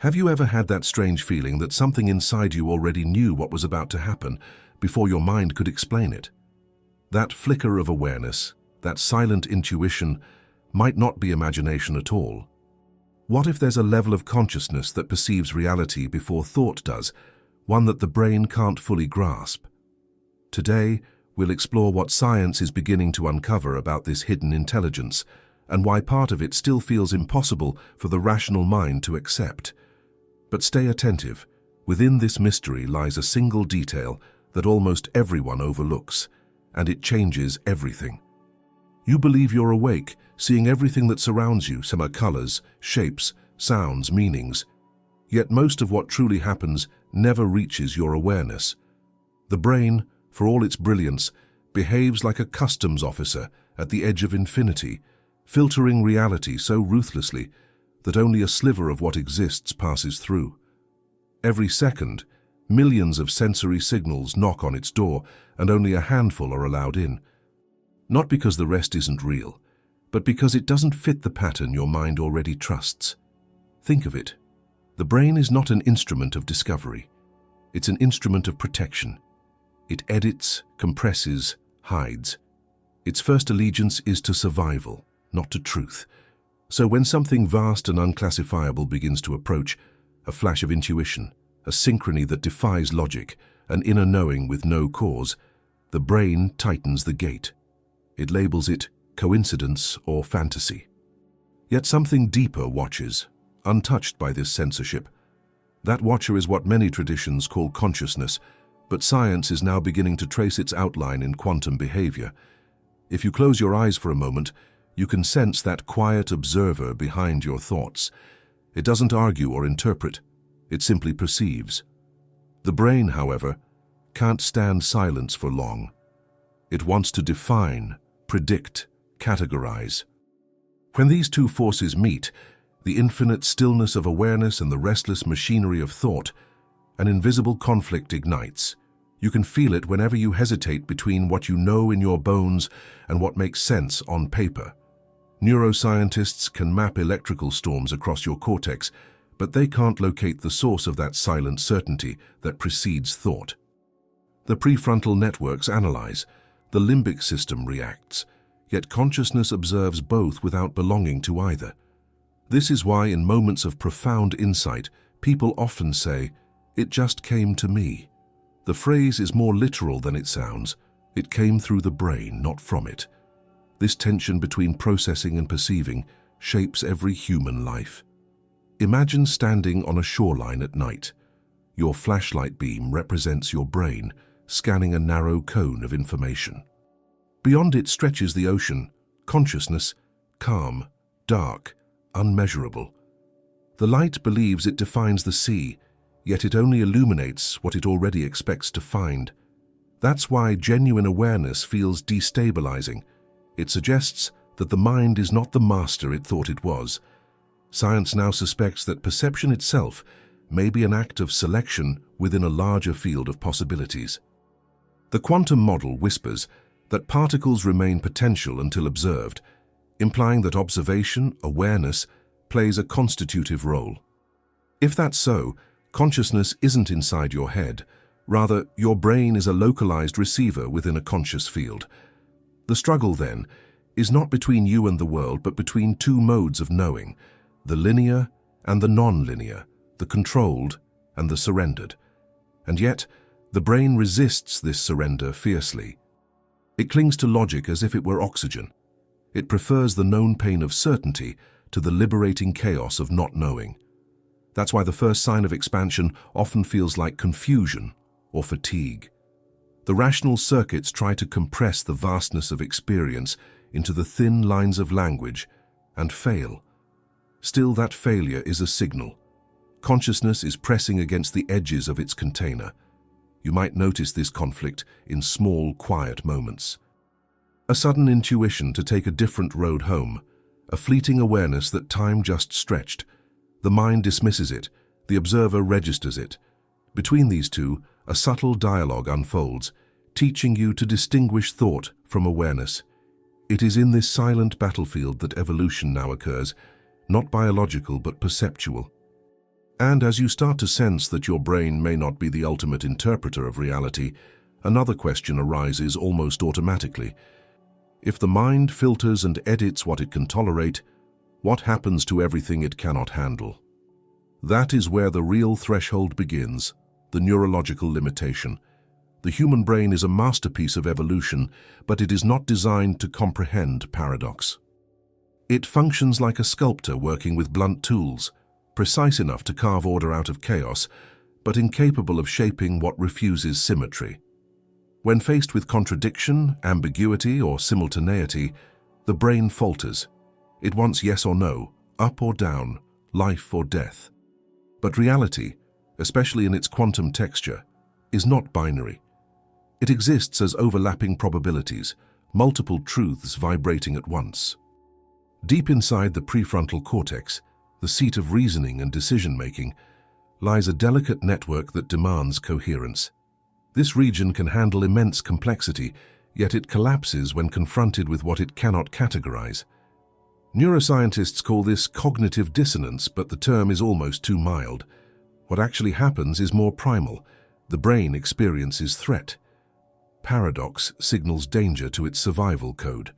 Have you ever had that strange feeling that something inside you already knew what was about to happen before your mind could explain it? That flicker of awareness, that silent intuition, might not be imagination at all. What if there's a level of consciousness that perceives reality before thought does, one that the brain can't fully grasp? Today, we'll explore what science is beginning to uncover about this hidden intelligence, and why part of it still feels impossible for the rational mind to accept. But stay attentive. Within this mystery lies a single detail that almost everyone overlooks, and it changes everything. You believe you're awake, seeing everything that surrounds you, some are colors, shapes, sounds, meanings. Yet most of what truly happens never reaches your awareness. The brain, for all its brilliance, behaves like a customs officer at the edge of infinity, filtering reality so ruthlessly that only a sliver of what exists passes through. Every second, millions of sensory signals knock on its door, and only a handful are allowed in. Not because the rest isn't real, but because it doesn't fit the pattern your mind already trusts. Think of it. The brain is not an instrument of discovery. It's an instrument of protection. It edits, compresses, hides. Its first allegiance is to survival, not to truth. So when something vast and unclassifiable begins to approach, a flash of intuition, a synchrony that defies logic, an inner knowing with no cause, the brain tightens the gate. It labels it coincidence or fantasy. Yet something deeper watches, untouched by this censorship. That watcher is what many traditions call consciousness, but science is now beginning to trace its outline in quantum behavior. If you close your eyes for a moment, you can sense that quiet observer behind your thoughts. It doesn't argue or interpret, it simply perceives. The brain, however, can't stand silence for long. It wants to define, predict, categorize. When these two forces meet, the infinite stillness of awareness and the restless machinery of thought, an invisible conflict ignites. You can feel it whenever you hesitate between what you know in your bones and what makes sense on paper. Neuroscientists can map electrical storms across your cortex, but they can't locate the source of that silent certainty that precedes thought. The prefrontal networks analyze, the limbic system reacts, yet consciousness observes both without belonging to either. This is why in moments of profound insight, people often say, "It just came to me." The phrase is more literal than it sounds. It came through the brain, not from it. This tension between processing and perceiving shapes every human life. Imagine standing on a shoreline at night. Your flashlight beam represents your brain, scanning a narrow cone of information. Beyond it stretches the ocean, consciousness, calm, dark, unmeasurable. The light believes it defines the sea, yet it only illuminates what it already expects to find. That's why genuine awareness feels destabilizing. It suggests that the mind is not the master it thought it was. Science now suspects that perception itself may be an act of selection within a larger field of possibilities. The quantum model whispers that particles remain potential until observed, implying that observation, awareness, plays a constitutive role. If that's so, consciousness isn't inside your head. Rather, your brain is a localized receiver within a conscious field. The struggle, then, is not between you and the world, but between two modes of knowing, the linear and the non-linear, the controlled and the surrendered. And yet, the brain resists this surrender fiercely. It clings to logic as if it were oxygen. It prefers the known pain of certainty to the liberating chaos of not knowing. That's why the first sign of expansion often feels like confusion or fatigue. The rational circuits try to compress the vastness of experience into the thin lines of language and fail. Still, that failure is a signal. Consciousness is pressing against the edges of its container. You might notice this conflict in small, quiet moments. A sudden intuition to take a different road home, a fleeting awareness that time just stretched. The mind dismisses it, the observer registers it. Between these two, a subtle dialogue unfolds, teaching you to distinguish thought from awareness. It is in this silent battlefield that evolution now occurs, not biological but perceptual. And as you start to sense that your brain may not be the ultimate interpreter of reality, another question arises almost automatically. If the mind filters and edits what it can tolerate, what happens to everything it cannot handle? That is where the real threshold begins, the neurological limitation. The human brain is a masterpiece of evolution, but it is not designed to comprehend paradox. It functions like a sculptor working with blunt tools, precise enough to carve order out of chaos, but incapable of shaping what refuses symmetry. When faced with contradiction, ambiguity, or simultaneity, the brain falters. It wants yes or no, up or down, life or death. But reality, especially in its quantum texture, is not binary. It exists as overlapping probabilities, multiple truths vibrating at once. Deep inside the prefrontal cortex, the seat of reasoning and decision-making, lies a delicate network that demands coherence. This region can handle immense complexity, yet it collapses when confronted with what it cannot categorize. Neuroscientists call this cognitive dissonance, but the term is almost too mild. What actually happens is more primal. The brain experiences threat. Paradox signals danger to its survival code.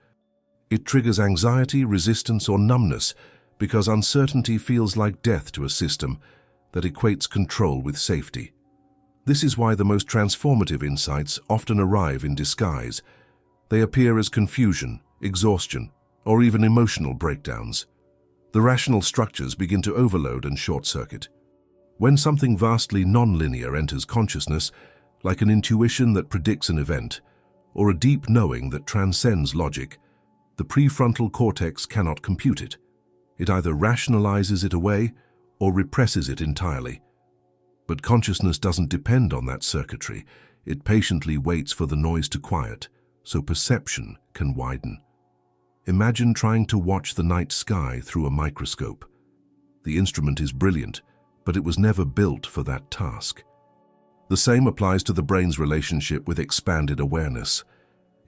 It triggers anxiety, resistance, or numbness because uncertainty feels like death to a system that equates control with safety. This is why the most transformative insights often arrive in disguise. They appear as confusion, exhaustion, or even emotional breakdowns. The rational structures begin to overload and short-circuit. When something vastly non-linear enters consciousness, like an intuition that predicts an event, or a deep knowing that transcends logic, the prefrontal cortex cannot compute it. It either rationalizes it away or represses it entirely. But consciousness doesn't depend on that circuitry. It patiently waits for the noise to quiet, so perception can widen. Imagine trying to watch the night sky through a microscope. The instrument is brilliant, but it was never built for that task. The same applies to the brain's relationship with expanded awareness.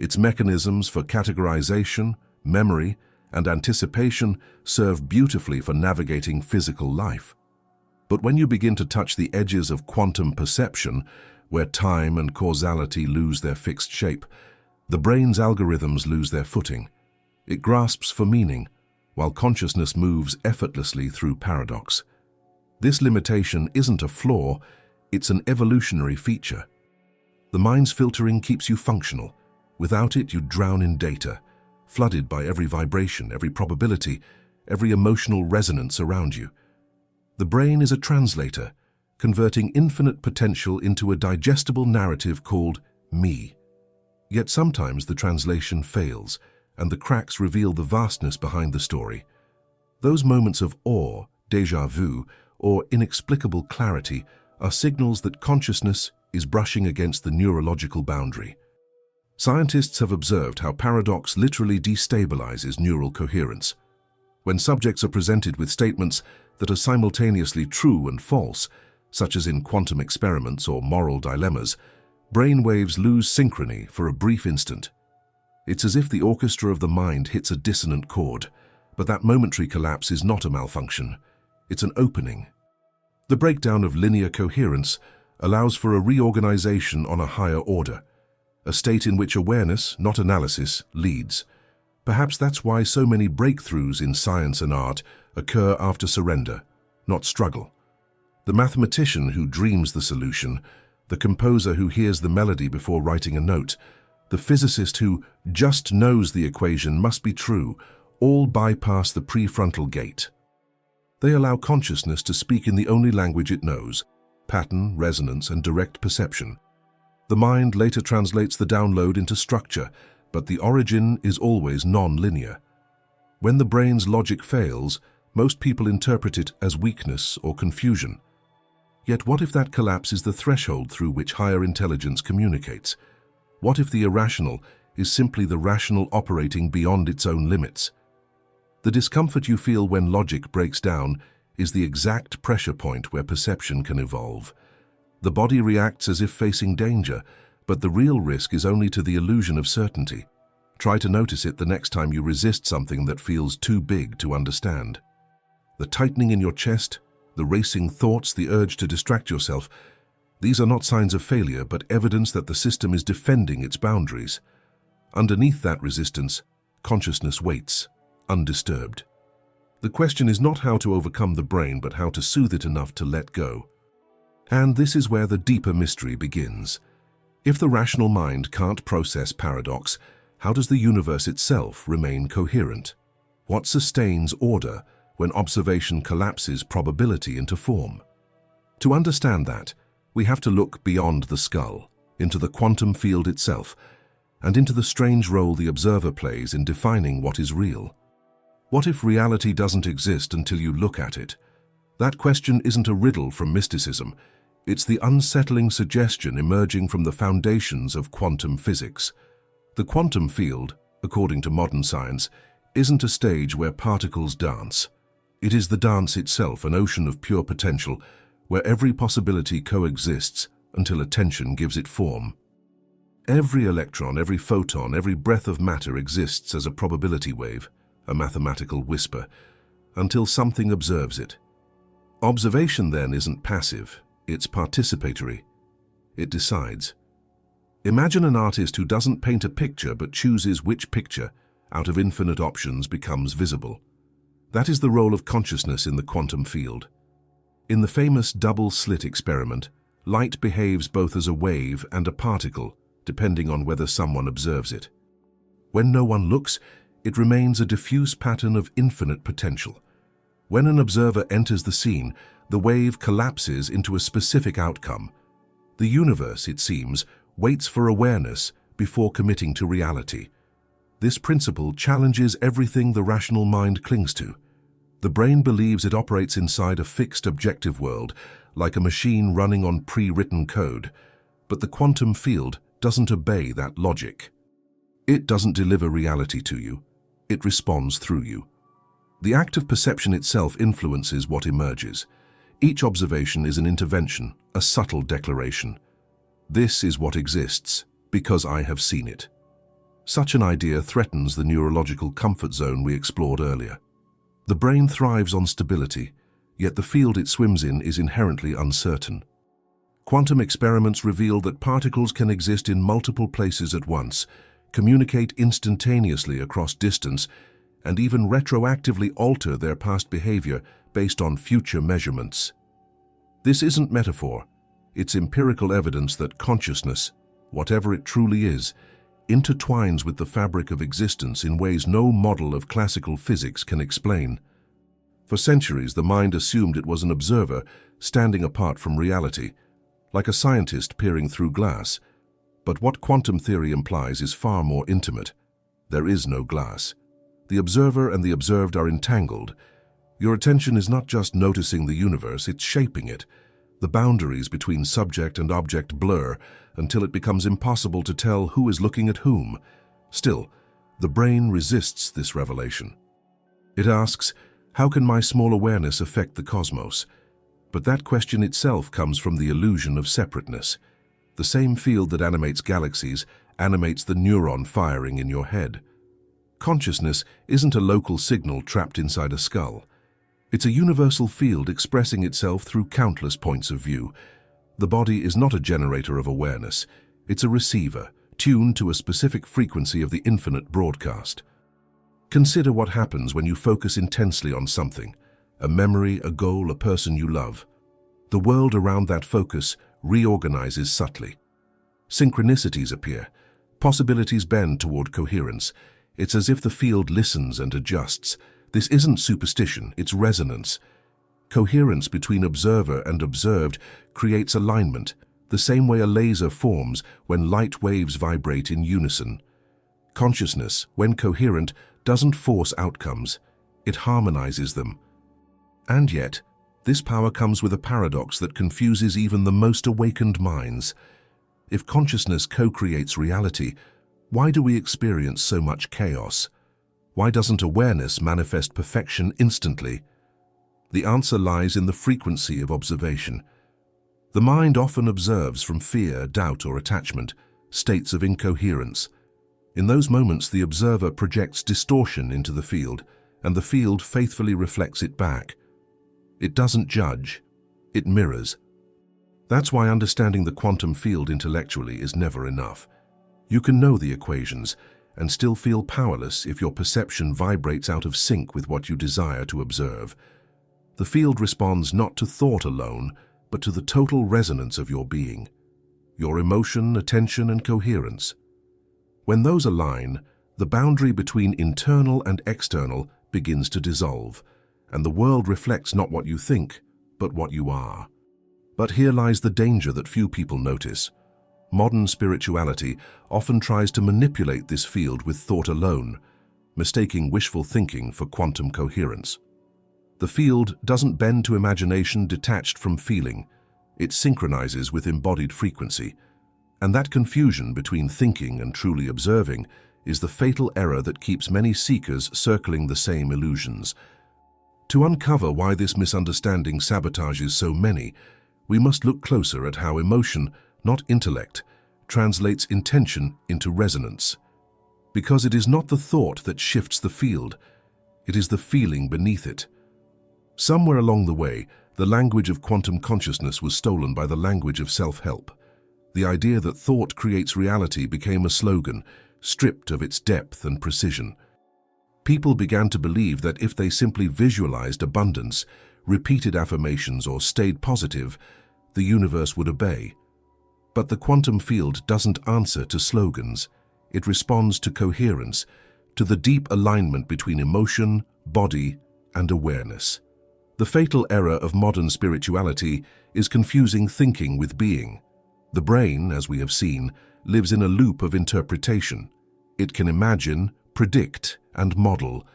Its mechanisms for categorization, memory, and anticipation serve beautifully for navigating physical life. But when you begin to touch the edges of quantum perception, where time and causality lose their fixed shape, the brain's algorithms lose their footing. It grasps for meaning, while consciousness moves effortlessly through paradox. This limitation isn't a flaw, it's an evolutionary feature. The mind's filtering keeps you functional. Without it, you drown in data, flooded by every vibration, every probability, every emotional resonance around you. The brain is a translator, converting infinite potential into a digestible narrative called me. Yet sometimes the translation fails, and the cracks reveal the vastness behind the story. Those moments of awe, déjà vu, or inexplicable clarity are signals that consciousness is brushing against the neurological boundary. Scientists have observed how paradox literally destabilizes neural coherence. When subjects are presented with statements that are simultaneously true and false, such as in quantum experiments or moral dilemmas, brain waves lose synchrony for a brief instant. It's as if the orchestra of the mind hits a dissonant chord, but that momentary collapse is not a malfunction. It's an opening. The breakdown of linear coherence allows for a reorganization on a higher order, a state in which awareness, not analysis, leads. Perhaps that's why so many breakthroughs in science and art occur after surrender, not struggle. The mathematician who dreams the solution, the composer who hears the melody before writing a note, the physicist who just knows the equation must be true, all bypass the prefrontal gate. They allow consciousness to speak in the only language it knows, pattern, resonance, and direct perception. The mind later translates the download into structure, but the origin is always non-linear. When the brain's logic fails, most people interpret it as weakness or confusion. Yet what if that collapse is the threshold through which higher intelligence communicates? What if the irrational is simply the rational operating beyond its own limits? The discomfort you feel when logic breaks down is the exact pressure point where perception can evolve. The body reacts as if facing danger, but the real risk is only to the illusion of certainty. Try to notice it the next time you resist something that feels too big to understand. The tightening in your chest, the racing thoughts, the urge to distract yourself. These are not signs of failure, but evidence that the system is defending its boundaries. Underneath that resistance, consciousness waits, undisturbed. The question is not how to overcome the brain, but how to soothe it enough to let go. And this is where the deeper mystery begins. If the rational mind can't process paradox, how does the universe itself remain coherent? What sustains order when observation collapses probability into form? To understand that, we have to look beyond the skull, into the quantum field itself, and into the strange role the observer plays in defining what is real. What if reality doesn't exist until you look at it? That question isn't a riddle from mysticism. It's the unsettling suggestion emerging from the foundations of quantum physics. The quantum field, according to modern science, isn't a stage where particles dance. It is the dance itself, an ocean of pure potential, where every possibility coexists until attention gives it form. Every electron, every photon, every breath of matter exists as a probability wave, a mathematical whisper, until something observes it. Observation then isn't passive, it's participatory. It decides. Imagine an artist who doesn't paint a picture but chooses which picture, out of infinite options, becomes visible. That is the role of consciousness in the quantum field. In the famous double-slit experiment, light behaves both as a wave and a particle, depending on whether someone observes it. When no one looks, it remains a diffuse pattern of infinite potential. When an observer enters the scene, the wave collapses into a specific outcome. The universe, it seems, waits for awareness before committing to reality. This principle challenges everything the rational mind clings to. The brain believes it operates inside a fixed objective world, like a machine running on pre-written code. But the quantum field doesn't obey that logic. It doesn't deliver reality to you. It responds through you. The act of perception itself influences what emerges. Each observation is an intervention, a subtle declaration. This is what exists, because I have seen it. Such an idea threatens the neurological comfort zone we explored earlier. The brain thrives on stability, yet the field it swims in is inherently uncertain. Quantum experiments reveal that particles can exist in multiple places at once, communicate instantaneously across distance, and even retroactively alter their past behavior based on future measurements. This isn't metaphor. It's empirical evidence that consciousness, whatever it truly is, intertwines with the fabric of existence in ways no model of classical physics can explain. For centuries, the mind assumed it was an observer standing apart from reality, like a scientist peering through glass. But what quantum theory implies is far more intimate. There is no glass. The observer and the observed are entangled. Your attention is not just noticing the universe, it's shaping it. The boundaries between subject and object blur until it becomes impossible to tell who is looking at whom. Still, the brain resists this revelation. It asks, how can my small awareness affect the cosmos? But that question itself comes from the illusion of separateness. The same field that animates galaxies animates the neuron firing in your head. Consciousness isn't a local signal trapped inside a skull. It's a universal field expressing itself through countless points of view. The body is not a generator of awareness. It's a receiver, tuned to a specific frequency of the infinite broadcast. Consider what happens when you focus intensely on something, a memory, a goal, a person you love. The world around that focus reorganizes subtly. Synchronicities appear. Possibilities bend toward coherence. It's as if the field listens and adjusts. This isn't superstition, it's resonance. Coherence between observer and observed creates alignment, the same way a laser forms when light waves vibrate in unison. Consciousness, when coherent, doesn't force outcomes. It harmonizes them. And yet, this power comes with a paradox that confuses even the most awakened minds. If consciousness co-creates reality, why do we experience so much chaos? Why doesn't awareness manifest perfection instantly? The answer lies in the frequency of observation. The mind often observes from fear, doubt, or attachment, states of incoherence. In those moments, the observer projects distortion into the field, and the field faithfully reflects it back. It doesn't judge, it mirrors. That's why understanding the quantum field intellectually is never enough. You can know the equations and still feel powerless if your perception vibrates out of sync with what you desire to observe. The field responds not to thought alone, but to the total resonance of your being, your emotion, attention, and coherence. When those align, the boundary between internal and external begins to dissolve, and the world reflects not what you think, but what you are. But here lies the danger that few people notice. Modern spirituality often tries to manipulate this field with thought alone, mistaking wishful thinking for quantum coherence. The field doesn't bend to imagination detached from feeling. It synchronizes with embodied frequency. And that confusion between thinking and truly observing is the fatal error that keeps many seekers circling the same illusions. To uncover why this misunderstanding sabotages so many, we must look closer at how emotion, not intellect, translates intention into resonance. Because it is not the thought that shifts the field, it is the feeling beneath it. Somewhere along the way, the language of quantum consciousness was stolen by the language of self-help. The idea that thought creates reality became a slogan, stripped of its depth and precision. People began to believe that if they simply visualized abundance, repeated affirmations, or stayed positive, the universe would obey. But the quantum field doesn't answer to slogans. It responds to coherence, to the deep alignment between emotion, body, and awareness. The fatal error of modern spirituality is confusing thinking with being. The brain, as we have seen, lives in a loop of interpretation. It can imagine, predict, and model,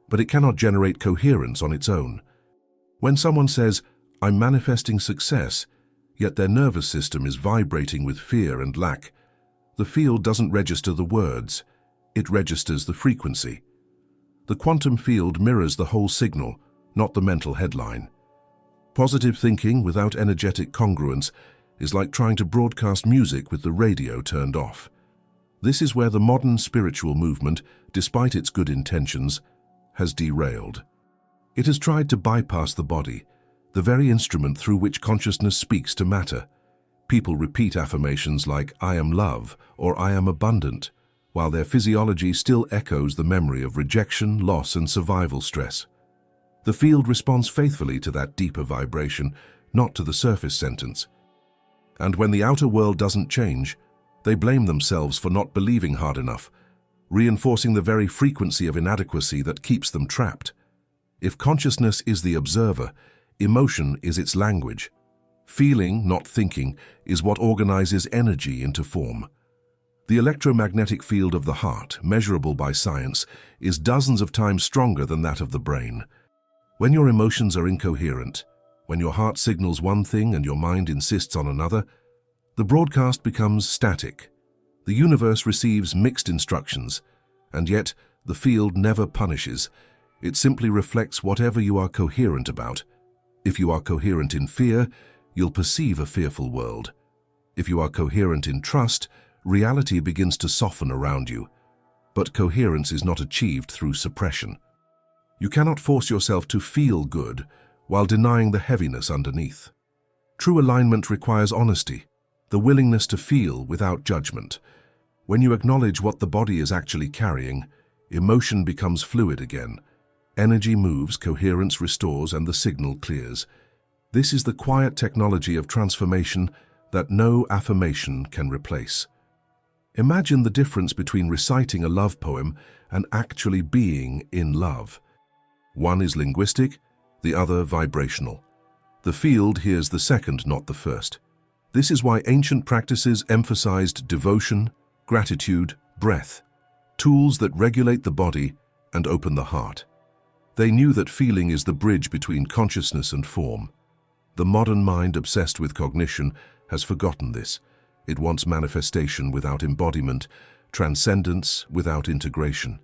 but it cannot generate coherence on its own. When someone says, "I'm manifesting success," yet their nervous system is vibrating with fear and lack, the field doesn't register the words, it registers the frequency. The quantum field mirrors the whole signal, not the mental headline. Positive thinking without energetic congruence is like trying to broadcast music with the radio turned off. This is where the modern spiritual movement, despite its good intentions, has derailed. It has tried to bypass the body, the very instrument through which consciousness speaks to matter. People repeat affirmations like "I am love" or "I am abundant," while their physiology still echoes the memory of rejection, loss, and survival stress. The field responds faithfully to that deeper vibration, not to the surface sentence. And when the outer world doesn't change, they blame themselves for not believing hard enough, reinforcing the very frequency of inadequacy that keeps them trapped. If consciousness is the observer, emotion is its language. Feeling, not thinking, is what organizes energy into form. The electromagnetic field of the heart, measurable by science, is dozens of times stronger than that of the brain. When your emotions are incoherent, when your heart signals one thing and your mind insists on another, the broadcast becomes static. The universe receives mixed instructions, and yet the field never punishes. It simply reflects whatever you are coherent about. If you are coherent in fear, you'll perceive a fearful world. If you are coherent in trust, reality begins to soften around you. But coherence is not achieved through suppression. You cannot force yourself to feel good while denying the heaviness underneath. True alignment requires honesty, the willingness to feel without judgment. When you acknowledge what the body is actually carrying, emotion becomes fluid again. Energy moves, coherence restores, and the signal clears. This is the quiet technology of transformation that no affirmation can replace. Imagine the difference between reciting a love poem and actually being in love. One is linguistic, the other vibrational. The field hears the second, not the first. This is why ancient practices emphasized devotion, gratitude, breath, tools that regulate the body and open the heart. They knew that feeling is the bridge between consciousness and form. The modern mind, obsessed with cognition, has forgotten this. It wants manifestation without embodiment, transcendence without integration.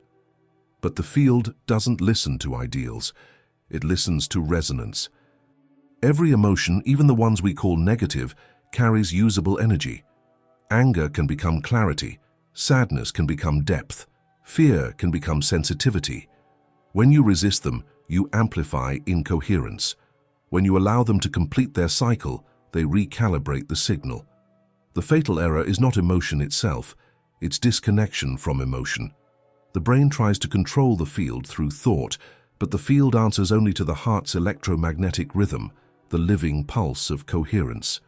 But the field doesn't listen to ideals. It listens to resonance. Every emotion, even the ones we call negative, carries usable energy. Anger can become clarity. Sadness can become depth. Fear can become sensitivity. When you resist them, you amplify incoherence. When you allow them to complete their cycle, they recalibrate the signal. The fatal error is not emotion itself, it's disconnection from emotion. The brain tries to control the field through thought, but the field answers only to the heart's electromagnetic rhythm, the living pulse of coherence.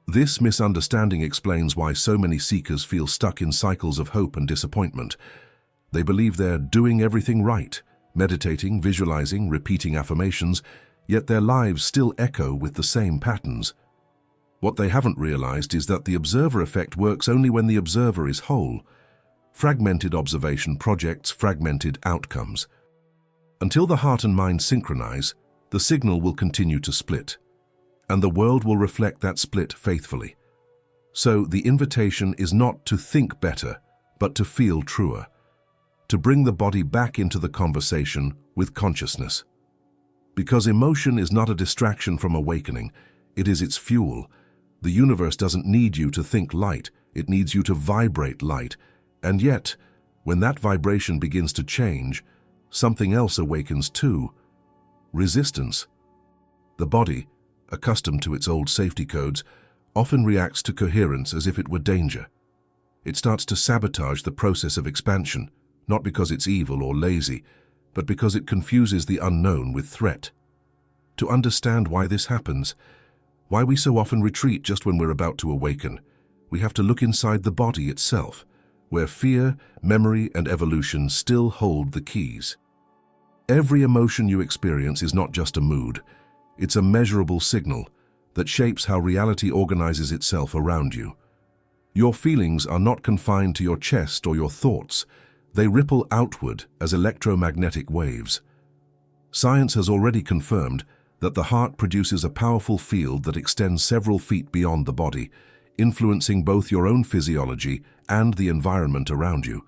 This misunderstanding explains why so many seekers feel stuck in cycles of hope and disappointment. They believe they're doing everything right, meditating, visualizing, repeating affirmations, yet their lives still echo with the same patterns. What they haven't realized is that the observer effect works only when the observer is whole. Fragmented observation projects fragmented outcomes. Until the heart and mind synchronize, the signal will continue to split, and the world will reflect that split faithfully. So the invitation is not to think better, but to feel truer, to bring the body back into the conversation with consciousness. Because emotion is not a distraction from awakening, it is its fuel. The universe doesn't need you to think light, it needs you to vibrate light. And yet, when that vibration begins to change, something else awakens too. Resistance. The body, accustomed to its old safety codes, often reacts to coherence as if it were danger. It starts to sabotage the process of expansion, not because it's evil or lazy, but because it confuses the unknown with threat. To understand why this happens, why we so often retreat just when we're about to awaken, we have to look inside the body itself, where fear, memory, and evolution still hold the keys. Every emotion you experience is not just a mood, it's a measurable signal that shapes how reality organizes itself around you. Your feelings are not confined to your chest or your thoughts, they ripple outward as electromagnetic waves. Science has already confirmed that the heart produces a powerful field that extends several feet beyond the body, influencing both your own physiology and the environment around you.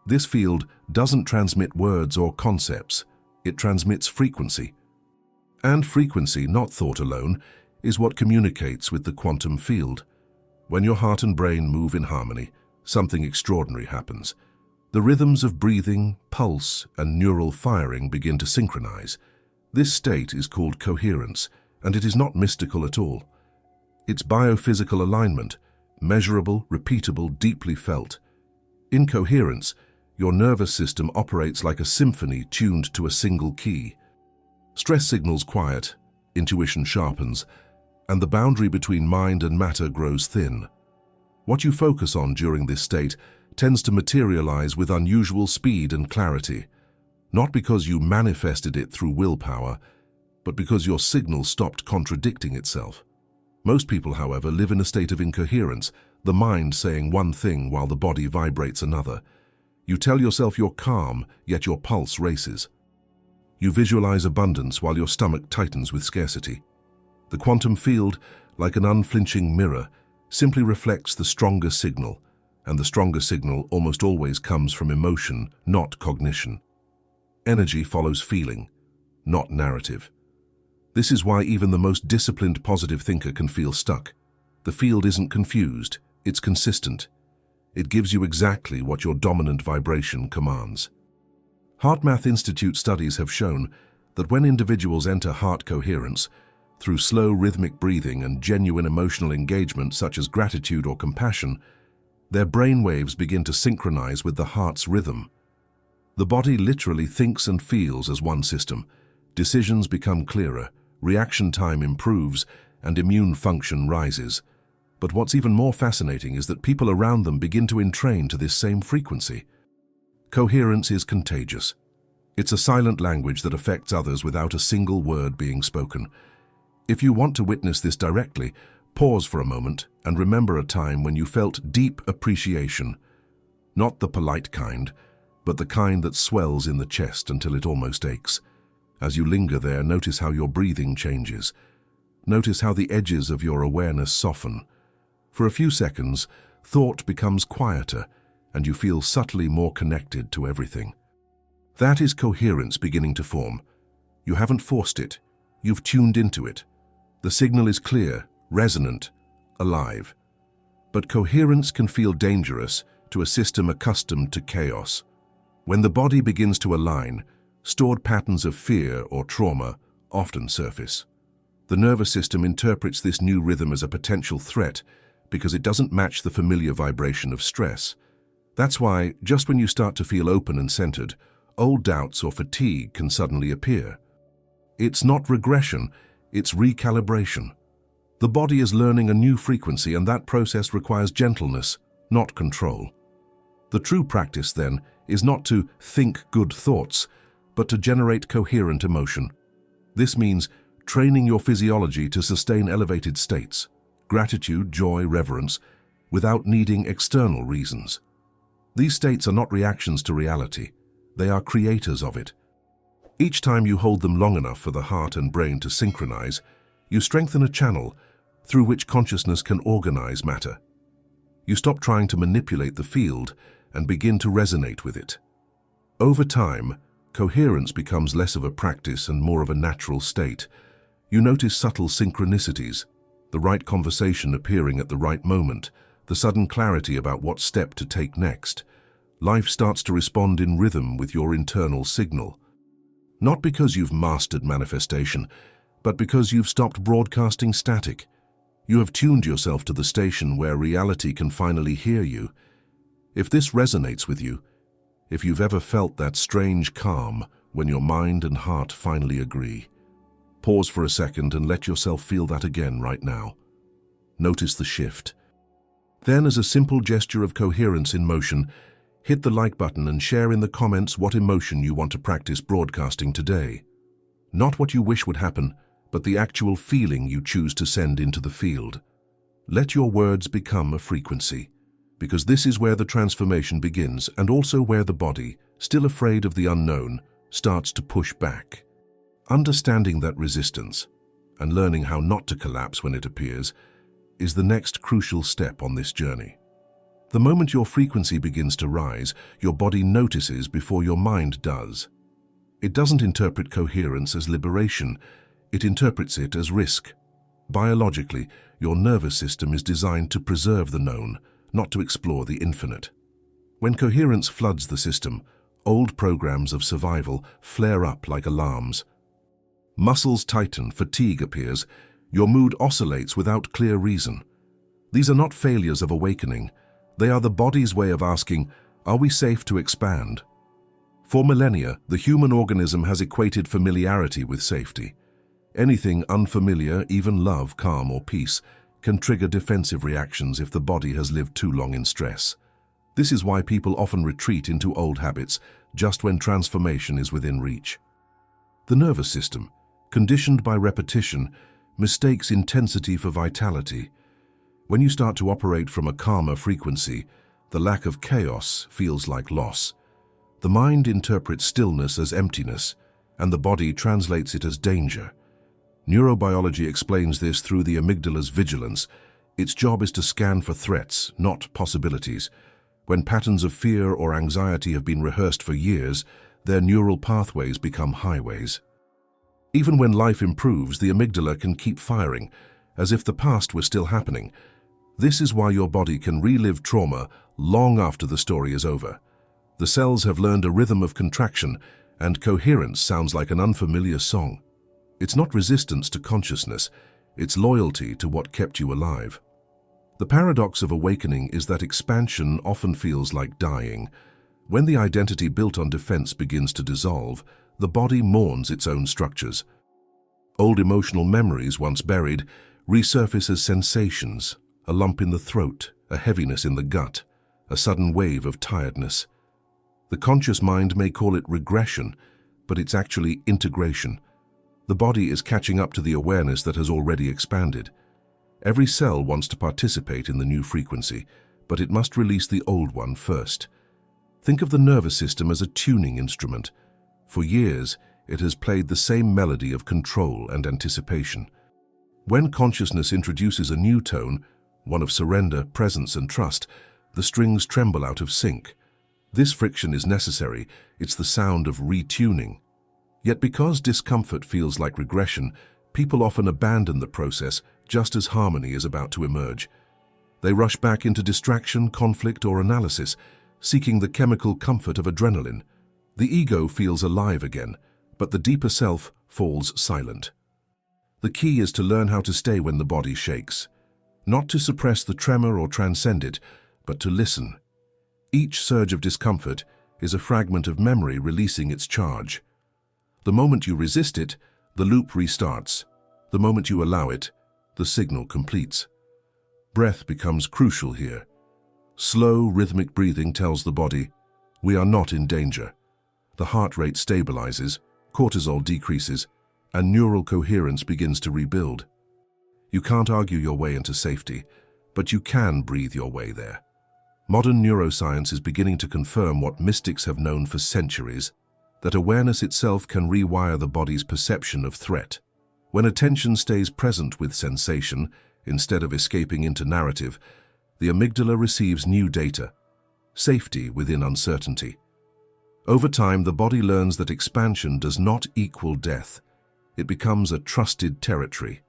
This field doesn't transmit words or concepts, it transmits frequency. And frequency, not thought alone, is what communicates with the quantum field. When your heart and brain move in harmony, something extraordinary happens. The rhythms of breathing, pulse, and neural firing begin to synchronize. This state is called coherence, and it is not mystical at all. It's biophysical alignment, measurable, repeatable, deeply felt. In coherence, your nervous system operates like a symphony tuned to a single key. Stress signals quiet, intuition sharpens, and the boundary between mind and matter grows thin. What you focus on during this state tends to materialize with unusual speed and clarity, not because you manifested it through willpower, but because your signal stopped contradicting itself. Most people, however, live in a state of incoherence, the mind saying one thing while the body vibrates another. You tell yourself you're calm, yet your pulse races. You visualize abundance while your stomach tightens with scarcity. The quantum field, like an unflinching mirror, simply reflects the stronger signal, and the stronger signal almost always comes from emotion, not cognition. Energy follows feeling, not narrative. This is why even the most disciplined positive thinker can feel stuck. The field isn't confused, it's consistent. It gives you exactly what your dominant vibration commands. HeartMath Institute studies have shown that when individuals enter heart coherence, through slow rhythmic breathing and genuine emotional engagement such as gratitude or compassion, their brain waves begin to synchronize with the heart's rhythm. The body literally thinks and feels as one system. Decisions become clearer, reaction time improves, and immune function rises. But what's even more fascinating is that people around them begin to entrain to this same frequency. Coherence is contagious. It's a silent language that affects others without a single word being spoken. If you want to witness this directly, pause for a moment and remember a time when you felt deep appreciation. Not the polite kind, but the kind that swells in the chest until it almost aches. As you linger there, notice how your breathing changes. Notice how the edges of your awareness soften. For a few seconds, thought becomes quieter, and you feel subtly more connected to everything. That is coherence beginning to form. You haven't forced it, you've tuned into it. The signal is clear, resonant, alive. But coherence can feel dangerous to a system accustomed to chaos. When the body begins to align, stored patterns of fear or trauma often surface. The nervous system interprets this new rhythm as a potential threat because it doesn't match the familiar vibration of stress. That's why, just when you start to feel open and centered, old doubts or fatigue can suddenly appear. It's not regression, it's recalibration. The body is learning a new frequency, and that process requires gentleness, not control. The true practice, then, is not to think good thoughts, but to generate coherent emotion. This means training your physiology to sustain elevated states, gratitude, joy, reverence, without needing external reasons. These states are not reactions to reality, they are creators of it. Each time you hold them long enough for the heart and brain to synchronize, you strengthen a channel through which consciousness can organize matter. You stop trying to manipulate the field and begin to resonate with it. Over time, coherence becomes less of a practice and more of a natural state. You notice subtle synchronicities, the right conversation appearing at the right moment, the sudden clarity about what step to take next. Life starts to respond in rhythm with your internal signal. Not because you've mastered manifestation, but because you've stopped broadcasting static. You have tuned yourself to the station where reality can finally hear you. If this resonates with you, if you've ever felt that strange calm when your mind and heart finally agree, pause for a second and let yourself feel that again right now. Notice the shift. Then, as a simple gesture of coherence in motion, hit the like button and share in the comments what emotion you want to practice broadcasting today. Not what you wish would happen, but the actual feeling you choose to send into the field. Let your words become a frequency, because this is where the transformation begins, and also where the body, still afraid of the unknown, starts to push back. Understanding that resistance, and learning how not to collapse when it appears, is the next crucial step on this journey. The moment your frequency begins to rise, your body notices before your mind does. It doesn't interpret coherence as liberation, it interprets it as risk. Biologically, your nervous system is designed to preserve the known, not to explore the infinite. When coherence floods the system, old programs of survival flare up like alarms. Muscles tighten, fatigue appears, your mood oscillates without clear reason. These are not failures of awakening, they are the body's way of asking, are we safe to expand? For millennia, the human organism has equated familiarity with safety. Anything unfamiliar, even love, calm, or peace, can trigger defensive reactions if the body has lived too long in stress. This is why people often retreat into old habits just when transformation is within reach. The nervous system, conditioned by repetition, mistakes intensity for vitality. When you start to operate from a calmer frequency, the lack of chaos feels like loss. The mind interprets stillness as emptiness, and the body translates it as danger. Neurobiology explains this through the amygdala's vigilance. Its job is to scan for threats, not possibilities. When patterns of fear or anxiety have been rehearsed for years, their neural pathways become highways. Even when life improves, the amygdala can keep firing, as if the past were still happening. This is why your body can relive trauma long after the story is over. The cells have learned a rhythm of contraction, and coherence sounds like an unfamiliar song. It's not resistance to consciousness, it's loyalty to what kept you alive. The paradox of awakening is that expansion often feels like dying. When the identity built on defense begins to dissolve, the body mourns its own structures. Old emotional memories, once buried, resurface as sensations, a lump in the throat, a heaviness in the gut, a sudden wave of tiredness. The conscious mind may call it regression, but it's actually integration. The body is catching up to the awareness that has already expanded. Every cell wants to participate in the new frequency, but it must release the old one first. Think of the nervous system as a tuning instrument. For years, it has played the same melody of control and anticipation. When consciousness introduces a new tone, one of surrender, presence, and trust, the strings tremble out of sync. This friction is necessary, it's the sound of retuning. Yet because discomfort feels like regression, people often abandon the process just as harmony is about to emerge. They rush back into distraction, conflict, or analysis, seeking the chemical comfort of adrenaline. The ego feels alive again, but the deeper self falls silent. The key is to learn how to stay when the body shakes. Not to suppress the tremor or transcend it, but to listen. Each surge of discomfort is a fragment of memory releasing its charge. The moment you resist it, the loop restarts. The moment you allow it, the signal completes. Breath becomes crucial here. Slow, rhythmic breathing tells the body, we are not in danger. The heart rate stabilizes, cortisol decreases, and neural coherence begins to rebuild. You can't argue your way into safety, but you can breathe your way there. Modern neuroscience is beginning to confirm what mystics have known for centuries, that awareness itself can rewire the body's perception of threat. When attention stays present with sensation, instead of escaping into narrative, the amygdala receives new data, safety within uncertainty. Over time, the body learns that expansion does not equal death. It becomes a trusted territory.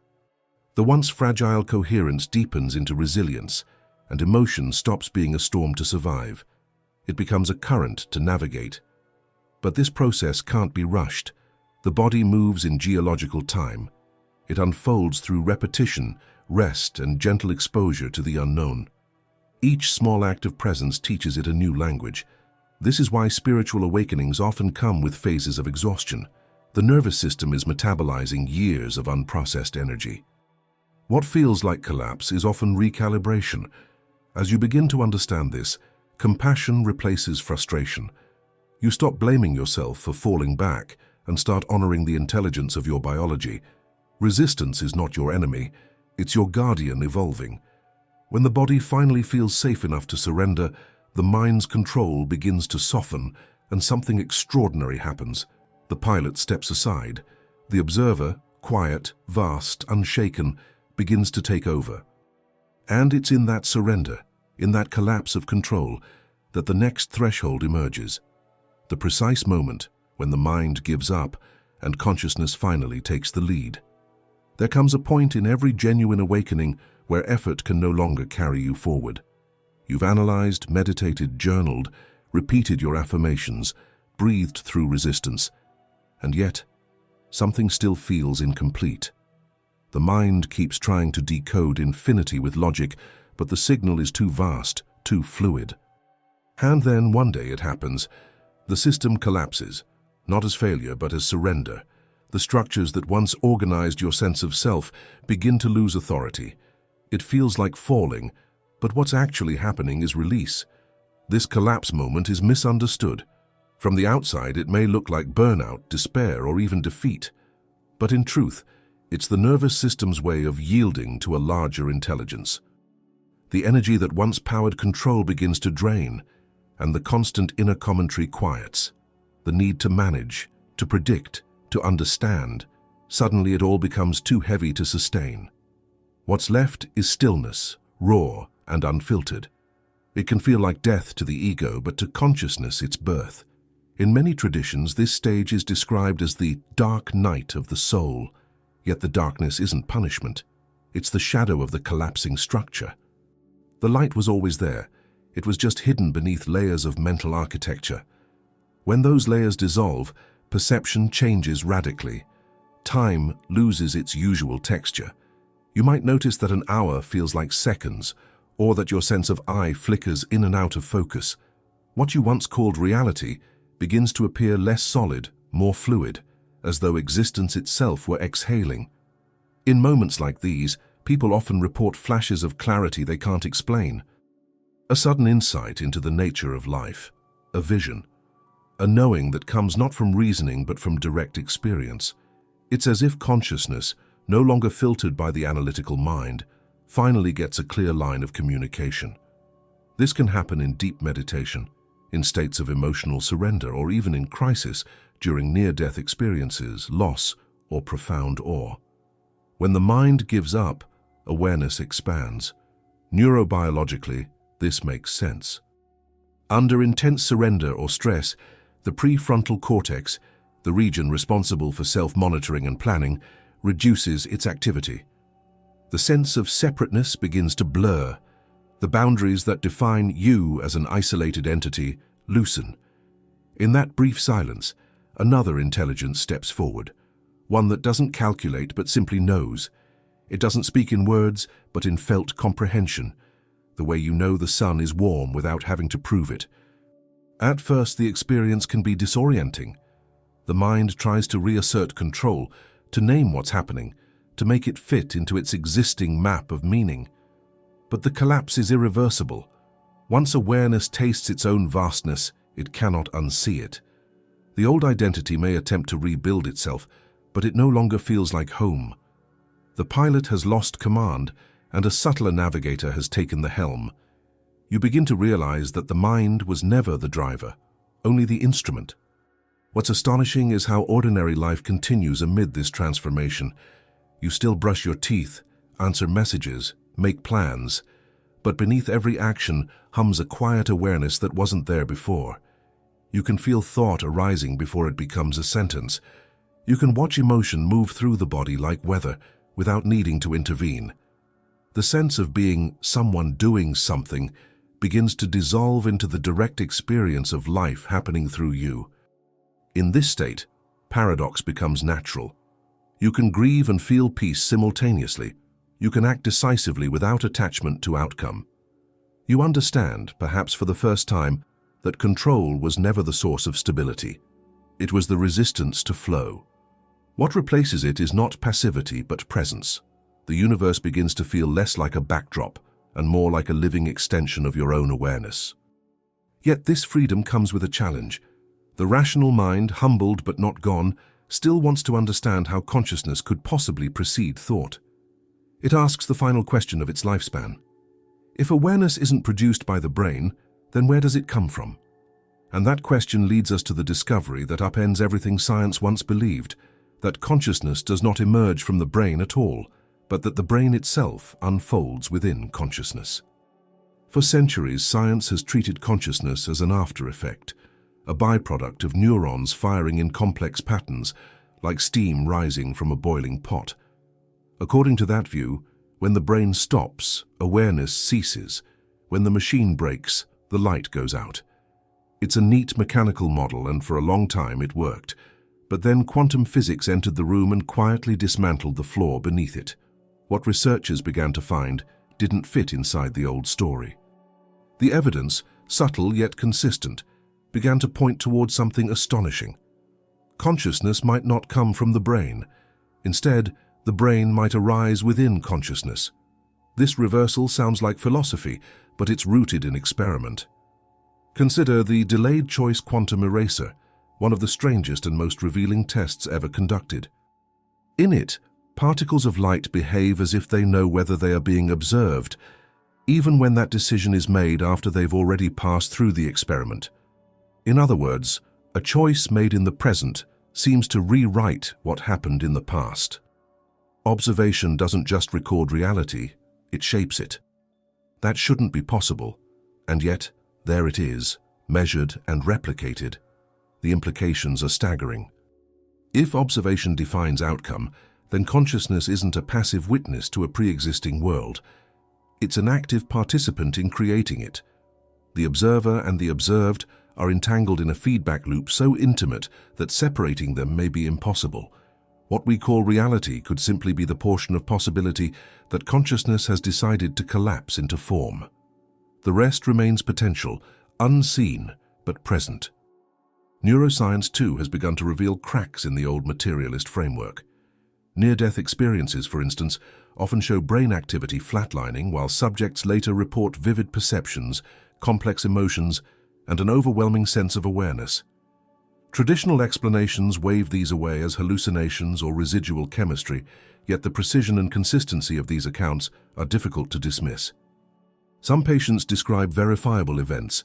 The once fragile coherence deepens into resilience, and emotion stops being a storm to survive. It becomes a current to navigate. But this process can't be rushed. The body moves in geological time. It unfolds through repetition, rest, and gentle exposure to the unknown. Each small act of presence teaches it a new language. This is why spiritual awakenings often come with phases of exhaustion. The nervous system is metabolizing years of unprocessed energy. What feels like collapse is often recalibration. As you begin to understand this, compassion replaces frustration. You stop blaming yourself for falling back and start honoring the intelligence of your biology. Resistance is not your enemy, it's your guardian evolving. When the body finally feels safe enough to surrender, the mind's control begins to soften and something extraordinary happens. The pilot steps aside. The observer, quiet, vast, unshaken, begins to take over. And it's in that surrender, in that collapse of control, that the next threshold emerges. The precise moment when the mind gives up and consciousness finally takes the lead. There comes a point in every genuine awakening where effort can no longer carry you forward. You've analyzed, meditated, journaled, repeated your affirmations, breathed through resistance, and yet something still feels incomplete. The mind keeps trying to decode infinity with logic, but the signal is too vast, too fluid. And then one day it happens. The system collapses, not as failure but as surrender. The structures that once organized your sense of self begin to lose authority. It feels like falling, but what's actually happening is release. This collapse moment is misunderstood. From the outside, it may look like burnout, despair, or even defeat. But in truth, it's the nervous system's way of yielding to a larger intelligence. The energy that once powered control begins to drain, and the constant inner commentary quiets. The need to manage, to predict, to understand. Suddenly it all becomes too heavy to sustain. What's left is stillness, raw and unfiltered. It can feel like death to the ego, but to consciousness it's birth. In many traditions, this stage is described as the dark night of the soul. Yet the darkness isn't punishment. It's the shadow of the collapsing structure. The light was always there. It was just hidden beneath layers of mental architecture. When those layers dissolve, perception changes radically. Time loses its usual texture. You might notice that an hour feels like seconds, or that your sense of I flickers in and out of focus. What you once called reality begins to appear less solid, more fluid, as though existence itself were exhaling. In moments like these, people often report flashes of clarity they can't explain. A sudden insight into the nature of life, a vision, a knowing that comes not from reasoning but from direct experience. It's as if consciousness, no longer filtered by the analytical mind, finally gets a clear line of communication. This can happen in deep meditation, in states of emotional surrender, or even in crisis during near-death experiences, loss, or profound awe. When the mind gives up, awareness expands. Neurobiologically, this makes sense. Under intense surrender or stress, the prefrontal cortex, the region responsible for self-monitoring and planning, reduces its activity. The sense of separateness begins to blur. The boundaries that define you as an isolated entity loosen. In that brief silence, another intelligence steps forward, one that doesn't calculate but simply knows. It doesn't speak in words, but in felt comprehension, the way you know the sun is warm without having to prove it. At first, the experience can be disorienting. The mind tries to reassert control, to name what's happening, to make it fit into its existing map of meaning. But the collapse is irreversible. Once awareness tastes its own vastness, it cannot unsee it. The old identity may attempt to rebuild itself, but it no longer feels like home. The pilot has lost command, and a subtler navigator has taken the helm. You begin to realize that the mind was never the driver, only the instrument. What's astonishing is how ordinary life continues amid this transformation. You still brush your teeth, answer messages, make plans, but beneath every action hums a quiet awareness that wasn't there before. You can feel thought arising before it becomes a sentence. You can watch emotion move through the body like weather without needing to intervene. The sense of being someone doing something begins to dissolve into the direct experience of life happening through you. In this state, paradox becomes natural. You can grieve and feel peace simultaneously. You can act decisively without attachment to outcome. You understand, perhaps for the first time, that control was never the source of stability. It was the resistance to flow. What replaces it is not passivity but presence. The universe begins to feel less like a backdrop and more like a living extension of your own awareness. Yet this freedom comes with a challenge. The rational mind, humbled but not gone, still wants to understand how consciousness could possibly precede thought. It asks the final question of its lifespan. If awareness isn't produced by the brain, then where does it come from? And that question leads us to the discovery that upends everything science once believed, that consciousness does not emerge from the brain at all, but that the brain itself unfolds within consciousness. For centuries, science has treated consciousness as an after effect, a byproduct of neurons firing in complex patterns, like steam rising from a boiling pot. According to that view, when the brain stops, awareness ceases. When the machine breaks, the light goes out. It's a neat mechanical model, and for a long time it worked. But then quantum physics entered the room and quietly dismantled the floor beneath it. What researchers began to find didn't fit inside the old story. The evidence, subtle yet consistent, began to point toward something astonishing. Consciousness might not come from the brain. Instead, the brain might arise within consciousness. This reversal sounds like philosophy, but it's rooted in experiment. Consider the delayed choice quantum eraser, one of the strangest and most revealing tests ever conducted. In it, particles of light behave as if they know whether they are being observed, even when that decision is made after they've already passed through the experiment. In other words, a choice made in the present seems to rewrite what happened in the past. Observation doesn't just record reality, it shapes it. That shouldn't be possible, and yet, there it is, measured and replicated. The implications are staggering. If observation defines outcome, then consciousness isn't a passive witness to a pre-existing world. It's an active participant in creating it. The observer and the observed are entangled in a feedback loop so intimate that separating them may be impossible. What we call reality could simply be the portion of possibility that consciousness has decided to collapse into form. The rest remains potential, unseen but present. Neuroscience, too, has begun to reveal cracks in the old materialist framework. Near-death experiences, for instance, often show brain activity flatlining, while subjects later report vivid perceptions, complex emotions, and an overwhelming sense of awareness. Traditional explanations wave these away as hallucinations or residual chemistry, yet the precision and consistency of these accounts are difficult to dismiss. Some patients describe verifiable events,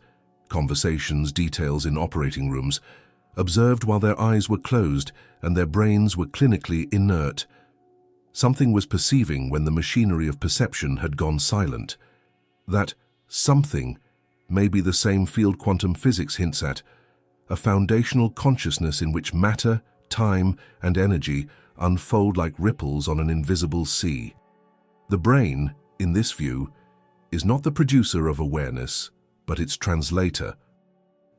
conversations, details in operating rooms, observed while their eyes were closed and their brains were clinically inert. Something was perceiving when the machinery of perception had gone silent. That something may be the same field quantum physics hints at, a foundational consciousness in which matter, time, and energy unfold like ripples on an invisible sea. The brain, in this view, is not the producer of awareness, but its translator.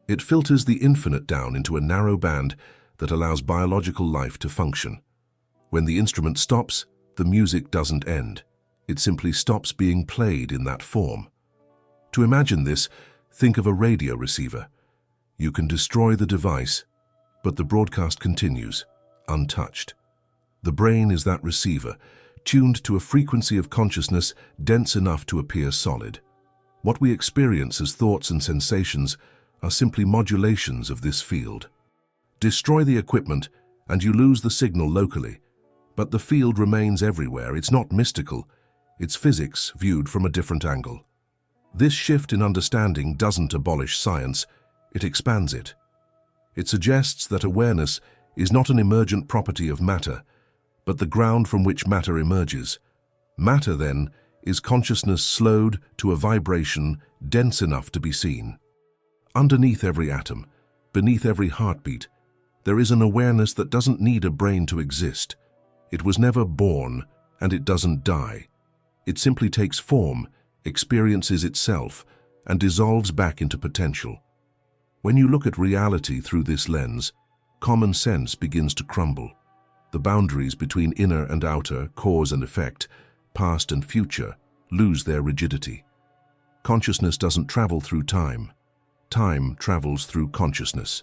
It filters the infinite down into a narrow band that allows biological life to function. When the instrument stops, the music doesn't end. It simply stops being played in that form. To imagine this, think of a radio receiver. You can destroy the device, but the broadcast continues, untouched. The brain is that receiver, tuned to a frequency of consciousness dense enough to appear solid. What we experience as thoughts and sensations are simply modulations of this field. Destroy the equipment, and you lose the signal locally. But the field remains everywhere. It's not mystical. It's physics viewed from a different angle. This shift in understanding doesn't abolish science, it expands it. It suggests that awareness is not an emergent property of matter, but the ground from which matter emerges. Matter, then, is consciousness slowed to a vibration dense enough to be seen. Underneath every atom, beneath every heartbeat, there is an awareness that doesn't need a brain to exist. It was never born, and it doesn't die. It simply takes form, experiences itself, and dissolves back into potential. When you look at reality through this lens, common sense begins to crumble. The boundaries between inner and outer, cause and effect, past and future, lose their rigidity. Consciousness doesn't travel through time. Time travels through consciousness.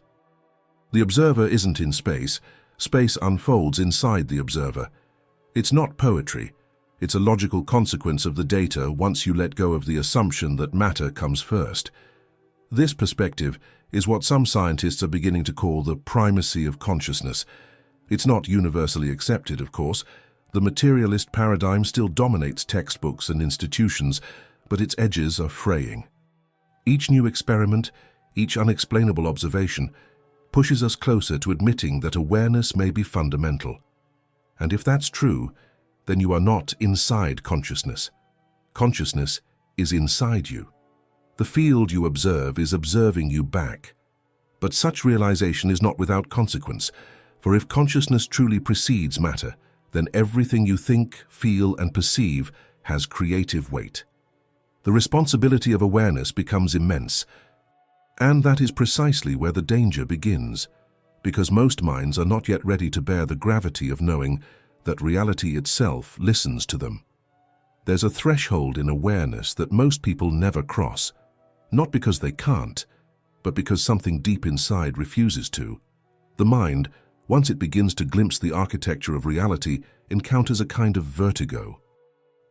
The observer isn't in space. Space unfolds inside the observer. It's not poetry. It's a logical consequence of the data once you let go of the assumption that matter comes first. This perspective is what some scientists are beginning to call the primacy of consciousness. It's not universally accepted, of course. The materialist paradigm still dominates textbooks and institutions, but its edges are fraying. Each new experiment, each unexplainable observation, pushes us closer to admitting that awareness may be fundamental. And if that's true, then you are not inside consciousness. Consciousness is inside you. The field you observe is observing you back. But such realization is not without consequence, for if consciousness truly precedes matter, then everything you think, feel, and perceive has creative weight. The responsibility of awareness becomes immense, and that is precisely where the danger begins, because most minds are not yet ready to bear the gravity of knowing that reality itself listens to them. There's a threshold in awareness that most people never cross, not because they can't, but because something deep inside refuses to. The mind, once it begins to glimpse the architecture of reality, encounters a kind of vertigo.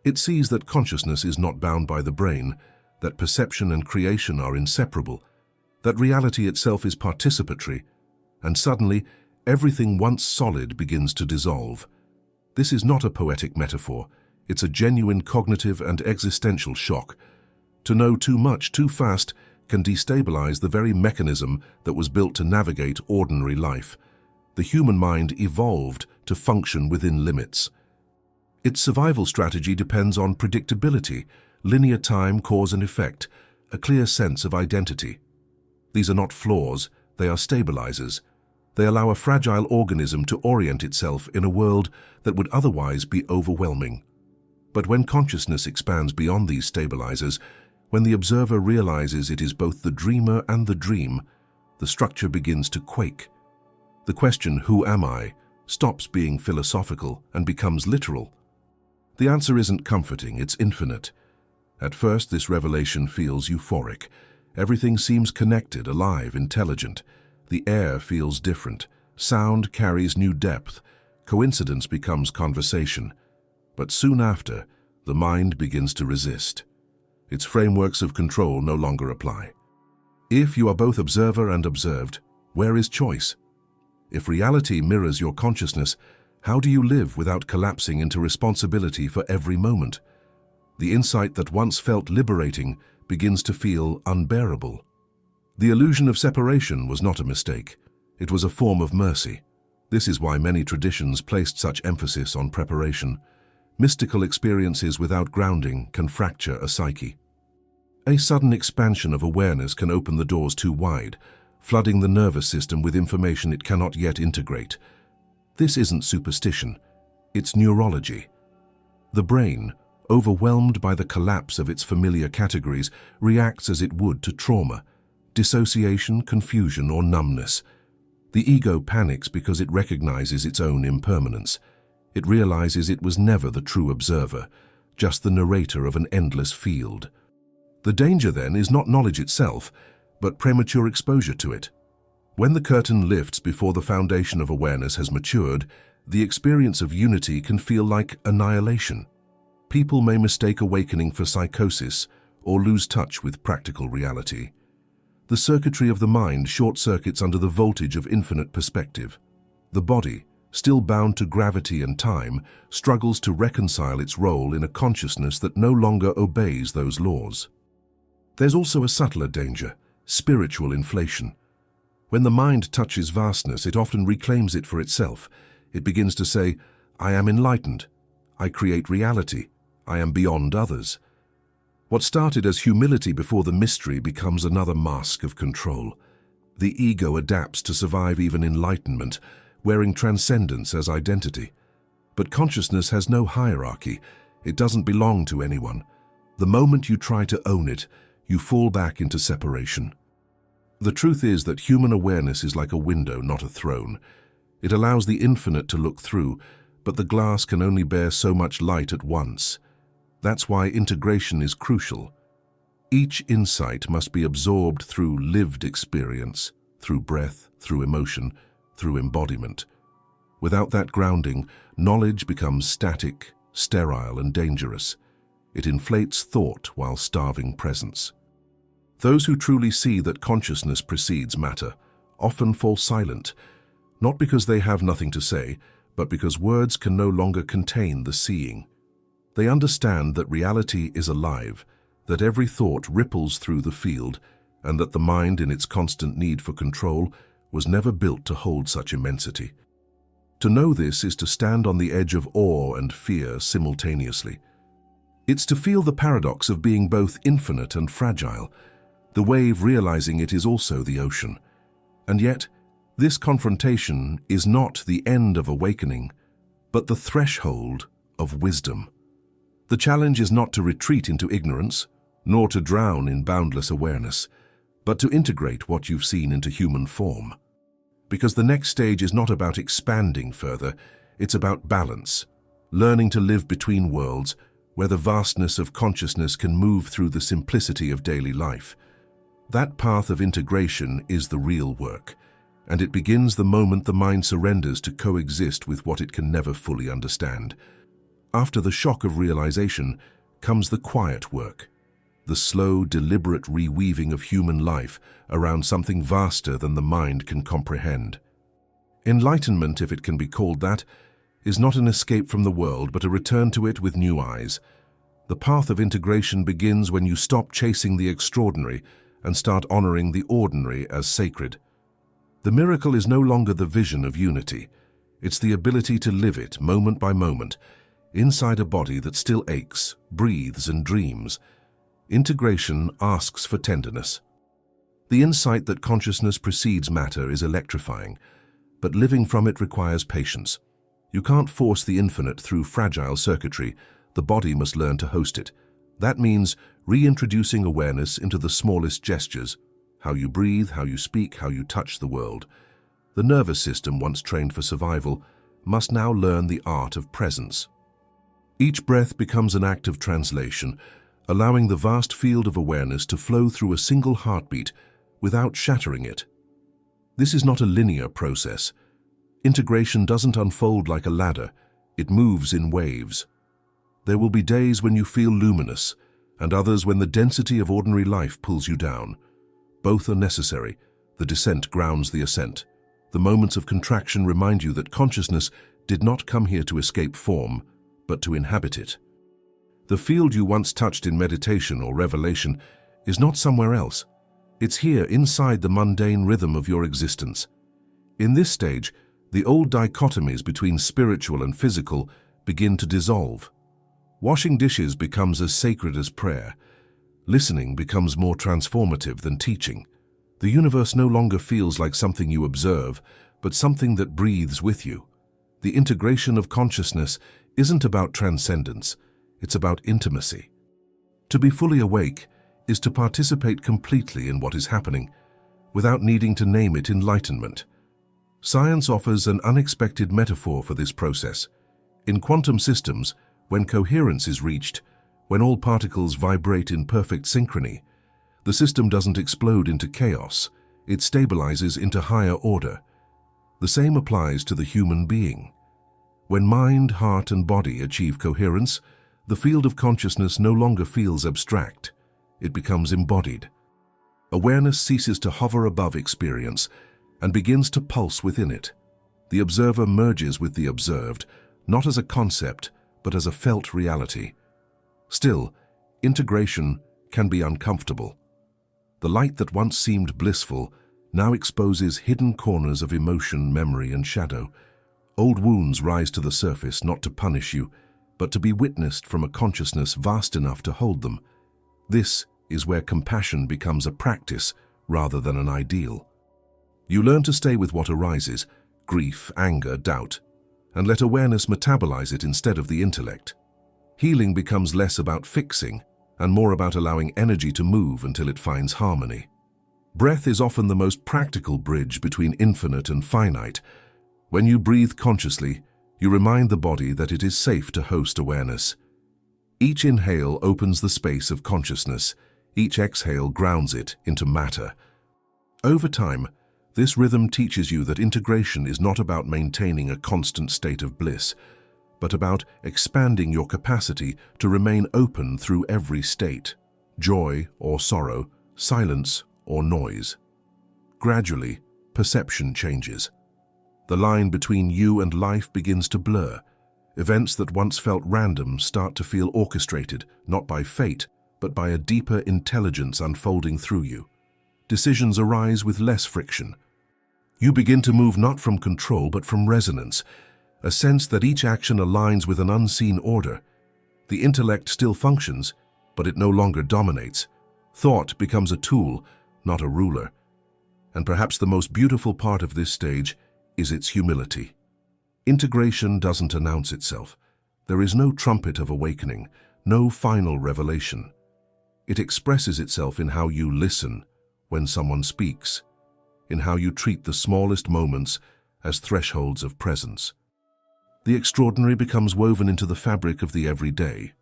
It sees that consciousness is not bound by the brain, that perception and creation are inseparable, that reality itself is participatory, and suddenly everything once solid begins to dissolve. This is not a poetic metaphor, it's a genuine cognitive and existential shock. To know too much too fast can destabilize the very mechanism that was built to navigate ordinary life. The human mind evolved to function within limits. Its survival strategy depends on predictability, linear time, cause and effect, a clear sense of identity. These are not flaws, they are stabilizers. They allow a fragile organism to orient itself in a world that would otherwise be overwhelming. But when consciousness expands beyond these stabilizers, when the observer realizes it is both the dreamer and the dream, the structure begins to quake. The question, "Who am I?" stops being philosophical and becomes literal. The answer isn't comforting, it's infinite. At first, this revelation feels euphoric. Everything seems connected, alive, intelligent. The air feels different. Sound carries new depth. Coincidence becomes conversation. But soon after, the mind begins to resist. Its frameworks of control no longer apply. If you are both observer and observed, where is choice? If reality mirrors your consciousness, how do you live without collapsing into responsibility for every moment? The insight that once felt liberating begins to feel unbearable. The illusion of separation was not a mistake. It was a form of mercy. This is why many traditions placed such emphasis on preparation. Mystical experiences without grounding can fracture a psyche. A sudden expansion of awareness can open the doors too wide, flooding the nervous system with information it cannot yet integrate. This isn't superstition, it's neurology. The brain, overwhelmed by the collapse of its familiar categories, reacts as it would to trauma, dissociation, confusion, or numbness. The ego panics because it recognizes its own impermanence. It realizes it was never the true observer, just the narrator of an endless field. The danger then is not knowledge itself, but premature exposure to it. When the curtain lifts before the foundation of awareness has matured, the experience of unity can feel like annihilation. People may mistake awakening for psychosis or lose touch with practical reality. The circuitry of the mind short-circuits under the voltage of infinite perspective. The body, still bound to gravity and time, struggles to reconcile its role in a consciousness that no longer obeys those laws. There's also a subtler danger, spiritual inflation. When the mind touches vastness, it often reclaims it for itself. It begins to say, "I am enlightened. I create reality. I am beyond others." What started as humility before the mystery becomes another mask of control. The ego adapts to survive even enlightenment, wearing transcendence as identity. But consciousness has no hierarchy. It doesn't belong to anyone. The moment you try to own it, you fall back into separation. The truth is that human awareness is like a window, not a throne. It allows the infinite to look through, but the glass can only bear so much light at once. That's why integration is crucial. Each insight must be absorbed through lived experience, through breath, through emotion, through embodiment. Without that grounding, knowledge becomes static, sterile, and dangerous. It inflates thought while starving presence. Those who truly see that consciousness precedes matter often fall silent, not because they have nothing to say, but because words can no longer contain the seeing. They understand that reality is alive, that every thought ripples through the field, and that the mind, in its constant need for control, was never built to hold such immensity. To know this is to stand on the edge of awe and fear simultaneously. It's to feel the paradox of being both infinite and fragile, the wave realizing it is also the ocean. And yet, this confrontation is not the end of awakening, but the threshold of wisdom. The challenge is not to retreat into ignorance, nor to drown in boundless awareness, but to integrate what you've seen into human form. Because the next stage is not about expanding further, it's about balance, learning to live between worlds, where the vastness of consciousness can move through the simplicity of daily life. That path of integration is the real work, and it begins the moment the mind surrenders to coexist with what it can never fully understand. After the shock of realization comes the quiet work, the slow, deliberate reweaving of human life around something vaster than the mind can comprehend. Enlightenment, if it can be called that, is not an escape from the world, but a return to it with new eyes. The path of integration begins when you stop chasing the extraordinary and start honoring the ordinary as sacred. The miracle is no longer the vision of unity. It's the ability to live it moment by moment, inside a body that still aches, breathes, and dreams. Integration asks for tenderness. The insight that consciousness precedes matter is electrifying, but living from it requires patience. You can't force the infinite through fragile circuitry. The body must learn to host it. That means reintroducing awareness into the smallest gestures, how you breathe, how you speak, how you touch the world. The nervous system, once trained for survival, must now learn the art of presence. Each breath becomes an act of translation, allowing the vast field of awareness to flow through a single heartbeat without shattering it. This is not a linear process. Integration doesn't unfold like a ladder, it moves in waves. There will be days when you feel luminous, and others when the density of ordinary life pulls you down. Both are necessary. The descent grounds the ascent. The moments of contraction remind you that consciousness did not come here to escape form, but to inhabit it. The field you once touched in meditation or revelation is not somewhere else. It's here inside the mundane rhythm of your existence. In this stage, the old dichotomies between spiritual and physical begin to dissolve. Washing dishes becomes as sacred as prayer. Listening becomes more transformative than teaching. The universe no longer feels like something you observe, but something that breathes with you. The integration of consciousness isn't about transcendence, it's about intimacy. To be fully awake is to participate completely in what is happening, without needing to name it enlightenment. Science offers an unexpected metaphor for this process. In quantum systems, when coherence is reached, when all particles vibrate in perfect synchrony, the system doesn't explode into chaos, it stabilizes into higher order. The same applies to the human being. When mind, heart, and body achieve coherence, the field of consciousness no longer feels abstract. It becomes embodied. Awareness ceases to hover above experience and begins to pulse within it. The observer merges with the observed, not as a concept, but as a felt reality. Still, integration can be uncomfortable. The light that once seemed blissful now exposes hidden corners of emotion, memory, and shadow. Old wounds rise to the surface not to punish you, but to be witnessed from a consciousness vast enough to hold them. This is where compassion becomes a practice rather than an ideal. You learn to stay with what arises, grief, anger, doubt, and let awareness metabolize it instead of the intellect. Healing becomes less about fixing and more about allowing energy to move until it finds harmony. Breath is often the most practical bridge between infinite and finite. When you breathe consciously, you remind the body that it is safe to host awareness. Each inhale opens the space of consciousness. Each exhale grounds it into matter. Over time, this rhythm teaches you that integration is not about maintaining a constant state of bliss, but about expanding your capacity to remain open through every state, joy or sorrow, silence or noise. Gradually, perception changes. The line between you and life begins to blur. Events that once felt random start to feel orchestrated, not by fate, but by a deeper intelligence unfolding through you. Decisions arise with less friction. You begin to move not from control but from resonance, a sense that each action aligns with an unseen order. The intellect still functions, but it no longer dominates. Thought becomes a tool, not a ruler. And perhaps the most beautiful part of this stage is its humility. Integration doesn't announce itself. There is no trumpet of awakening, no final revelation. It expresses itself in how you listen when someone speaks, in how you treat the smallest moments as thresholds of presence. The extraordinary becomes woven into the fabric of the everyday.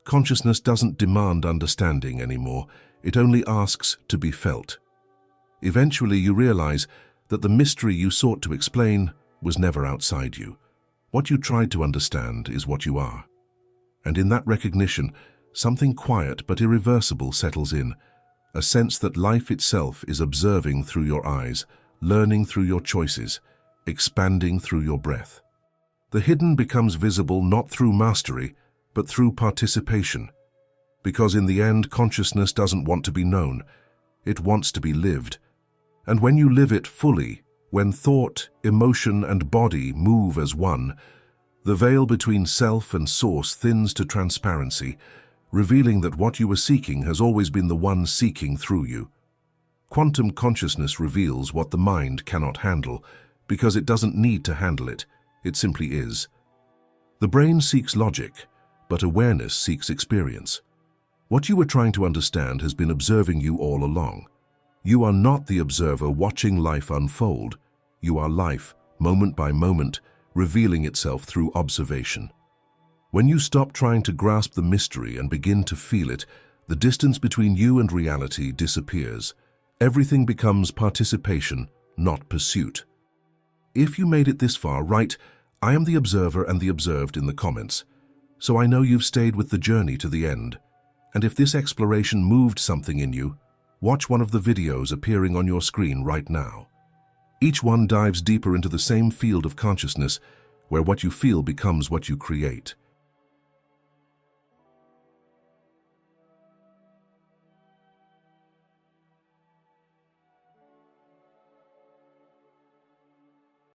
Consciousness doesn't demand understanding anymore, it only asks to be felt. Eventually you realize that the mystery you sought to explain was never outside you. What you tried to understand is what you are. And in that recognition, something quiet but irreversible settles in, a sense that life itself is observing through your eyes, learning through your choices, expanding through your breath. The hidden becomes visible not through mastery, but through participation. Because in the end, consciousness doesn't want to be known, it wants to be lived. And when you live it fully, when thought, emotion, and body move as one, the veil between self and source thins to transparency, revealing that what you were seeking has always been the one seeking through you. Quantum consciousness reveals what the mind cannot handle, because it doesn't need to handle it, it simply is. The brain seeks logic, but awareness seeks experience. What you were trying to understand has been observing you all along. You are not the observer watching life unfold. You are life, moment by moment, revealing itself through observation. When you stop trying to grasp the mystery and begin to feel it, the distance between you and reality disappears. Everything becomes participation, not pursuit. If you made it this far, write, "I am the observer and the observed" in the comments, so I know you've stayed with the journey to the end. And if this exploration moved something in you, watch one of the videos appearing on your screen right now. Each one dives deeper into the same field of consciousness, where what you feel becomes what you create.